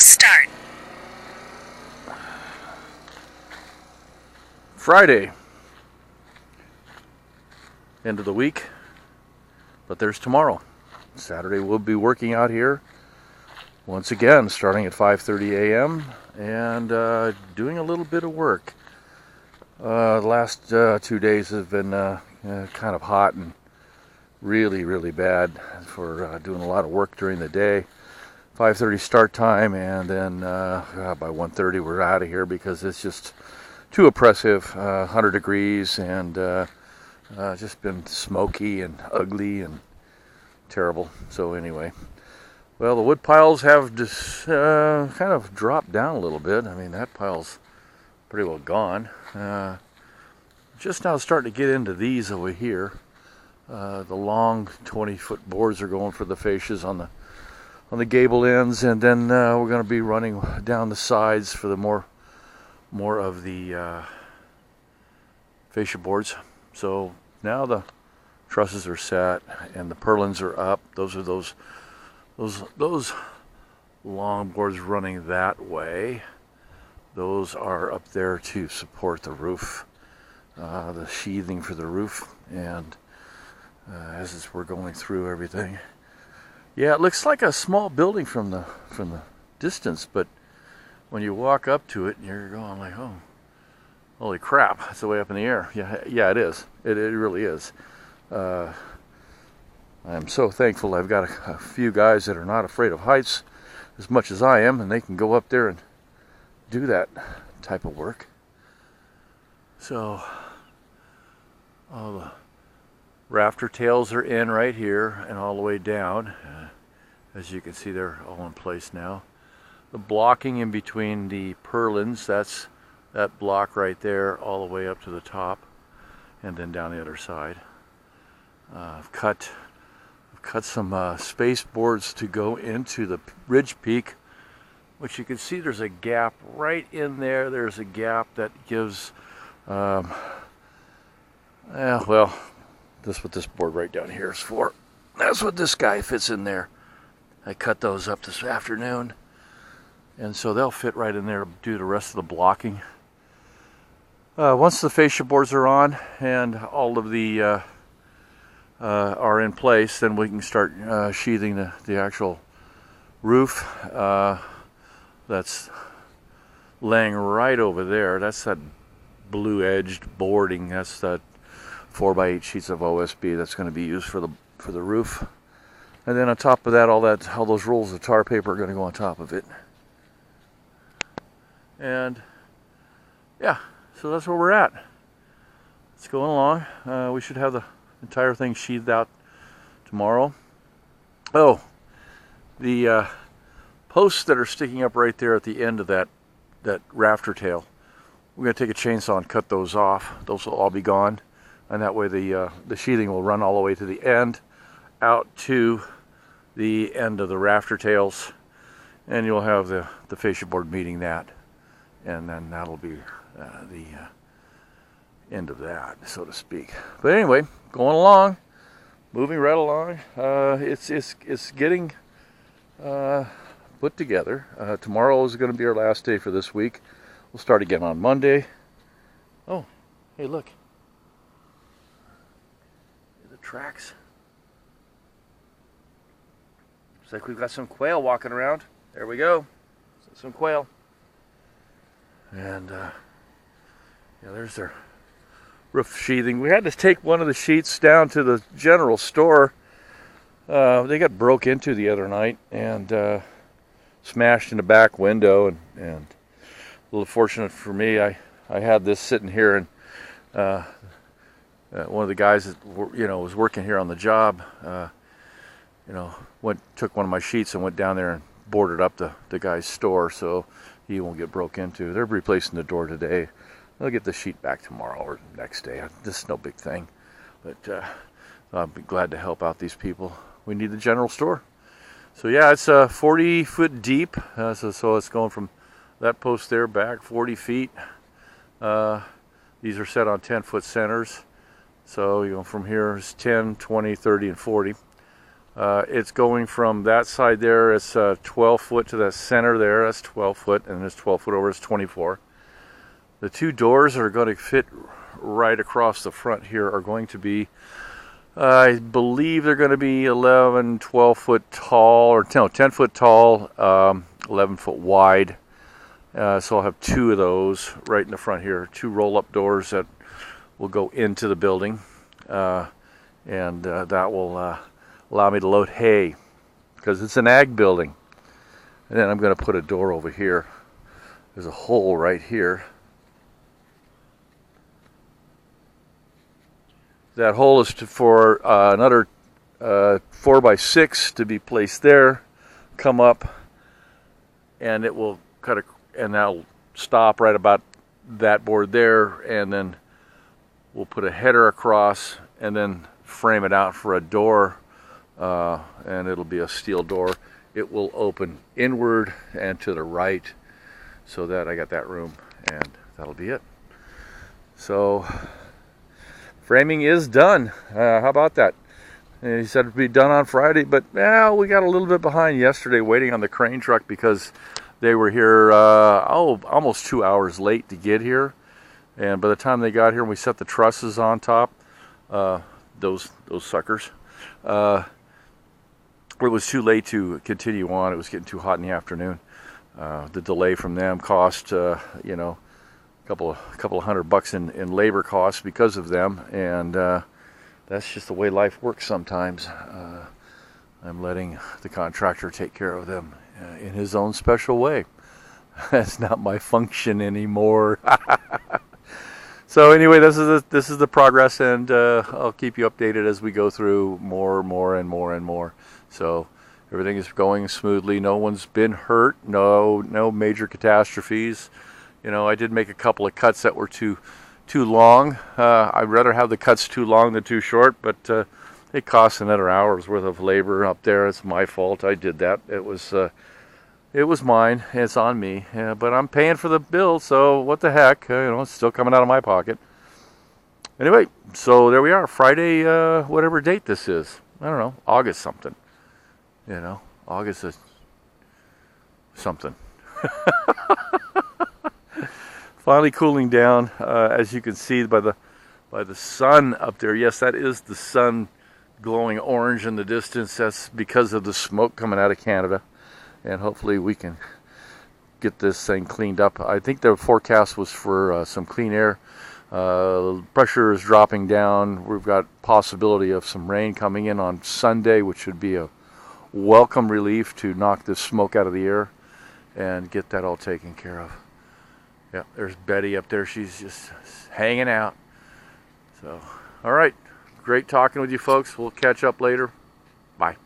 start. Friday, end of the week, but there's tomorrow. Saturday we'll be working out here once again, starting at 5:30 a.m. and doing a little bit of work. The last 2 days have been kind of hot and really bad for doing a lot of work during the day. 5:30 start time, and then by 1:30 we're out of here because it's just too oppressive. 100 degrees and just been smoky and ugly and terrible. So anyway, well, the wood piles have just kind of dropped down a little bit. I mean, that pile's pretty well gone. Just now starting to get into these over here. The long 20-foot boards are going for the fascias on the gable ends, and then we're going to be running down the sides for the more of the fascia boards. So now the trusses are set and the purlins are up. Those are those long boards running that way. Those are up there to support the roof, the sheathing for the roof, and as we're going through everything. Yeah, it looks like a small building from the distance, but when you walk up to it, you're going like, oh, holy crap, it's way up in the air. Yeah, it is. It really is. I'm so thankful I've got a few guys that are not afraid of heights as much as I am, and they can go up there and do that type of work. So all the rafter tails are in right here and all the way down. As you can see, they're all in place now. The blocking in between the purlins, that's that block right there all the way up to the top and then down the other side. I've cut some space boards to go into the ridge peak, which you can see there's a gap right in there. There's a gap that gives, well, that's what this board right down here is for. That's what this guy fits in there. I cut those up this afternoon, and so they'll fit right in there to do the rest of the blocking. Once the fascia boards are on and all of the are in place, then we can start sheathing the actual roof. That's laying right over there. That's that blue-edged boarding. That's that 4x8 sheets of OSB that's going to be used for the roof. And then on top of that, all those rolls of tar paper are going to go on top of it. And yeah, so that's where we're at. It's going along. We should have the entire thing sheathed out tomorrow. Oh, the posts that are sticking up right there at the end of that rafter tail, we're going to take a chainsaw and cut those off. Those will all be gone, and that way the sheathing will run all the way to the end, out to the end of the rafter tails, and you'll have the fascia board meeting that, and then that'll be the end of that, so to speak. But anyway, going along, moving right along. It's getting put together. Tomorrow is going to be our last day for this week. We'll start again on Monday. Oh, hey, look. The tracks. Looks like we've got some quail walking around. There we go. Some quail. And yeah, there's their roof sheathing. We had to take one of the sheets down to the general store. They got broke into the other night and smashed in the back window, and a little fortunate for me, I had this sitting here, and one of the guys that was working here on the job took one of my sheets and went down there and boarded up the guy's store so he won't get broke into. They're replacing the door today. They'll get the sheet back tomorrow or next day. This is no big thing, but I'll be glad to help out these people. We need the general store. So yeah, it's 40 foot deep, so it's going from that post there back 40 feet. These are set on 10-foot centers, so from here is 10, 20, 30, and 40. It's going from that side there, it's 12 foot to the center there, that's 12 foot, and it's 12 foot over, it's 24. The two doors are going to fit right across the front here are going to be, I believe they're going to be 11, 12 foot tall, or no, 10 foot tall, 11 foot wide. So I'll have two of those right in the front here, two roll-up doors that will go into the building, and that will allow me to load hay, because it's an ag building. And then I'm going to put a door over here. There's a hole right here. That hole is for another 4x6 to be placed there, come up, and it will cut and that'll stop right about that board there, and then we'll put a header across and then frame it out for a door, and it'll be a steel door. It will open inward and to the right, so that I got that room, and that'll be it. So framing is done. How about that? And he said it'd be done on Friday, but we got a little bit behind yesterday waiting on the crane truck because they were here almost 2 hours late to get here. And by the time they got here and we set the trusses on top, those suckers, it was too late to continue on. It was getting too hot in the afternoon. The delay from them cost, a couple of $100 in labor costs because of them, and that's just the way life works sometimes. I'm letting the contractor take care of them in his own special way. That's not my function anymore. So anyway, this is the progress, and I'll keep you updated as we go through more and more. So everything is going smoothly. No one's been hurt. No major catastrophes. I did make a couple of cuts that were too long. I'd rather have the cuts too long than too short, but it costs another hour's worth of labor up there. It's my fault. I did that. It was mine. It's on me. But I'm paying for the bill, so what the heck? It's still coming out of my pocket. Anyway, so there we are. Friday, whatever date this is. I don't know. August something. August is something. Finally cooling down, as you can see by the sun up there. Yes, that is the sun glowing orange in the distance. That's because of the smoke coming out of Canada, and hopefully we can get this thing cleaned up. I think the forecast was for some clean air. Pressure is dropping down. We've got possibility of some rain coming in on Sunday, which would be a welcome relief to knock this smoke out of the air and get that all taken care of. Yeah, there's Betty up there. She's just hanging out. So, all right. Great talking with you folks. We'll catch up later. Bye.